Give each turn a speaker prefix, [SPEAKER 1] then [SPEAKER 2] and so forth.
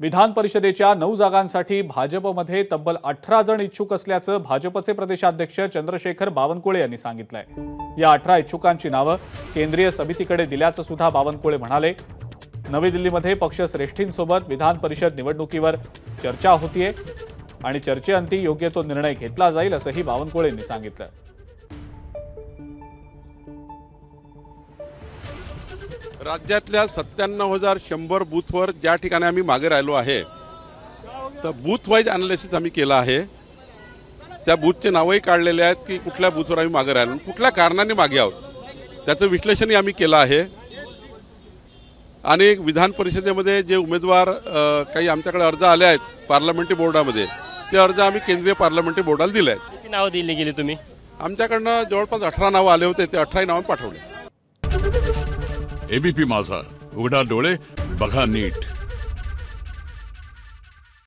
[SPEAKER 1] विधान परिषदेच्या 9 जागांसाठी भाजपमध्ये तब्बल 18 जण इच्छुक असल्याचं भाजपचे प्रदेशाध्यक्ष चंद्रशेखर बावनकुळे यांनी सांगितलंय। या 18 इच्छुकांची नावं केंद्रीय समितीकडे दिल्याचं सुद्धा बावनकुळे म्हणाले। नवी दिल्लीमध्ये पक्षश्रेष्ठींसोबत विधान परिषद निवडणुकीवर चर्चा होतीये आणि चर्चेअंती योग्य तो निर्णय घेतला जाईल असंही बावनकुळे यांनी सांगितलं।
[SPEAKER 2] राज्यातल्या 97,100 बूथवर ज्या ठिकाणी आम्ही मागे राहिलो आहे तर बूथ वाईज अनालिसिस आम्ही केलं आहे। त्या बूथचे नावही काढलेले आहेत की कुठल्या बूथवर आम्ही मागे राहिलो, कुठल्या कारणाने मागे आहोत त्याचं विश्लेषणही आम्ही केलं आहे। आणि विधान परिषदेमध्ये जे उमेदवार काही आमच्याकडे अर्ज आले आहेत पार्लमेंटरी बोर्डामध्ये, ते अर्ज आम्ही केंद्रीय पार्लमेंटरी बोर्डाला दिले आहेत।
[SPEAKER 3] किती नावं दिली गेली तुम्ही?
[SPEAKER 2] आमच्याकडनं जवळपास 18 नावं आले होते, ते 18 नावं पाठवले।
[SPEAKER 4] एबीपी माझा, उघडा डोळे बघा नीट।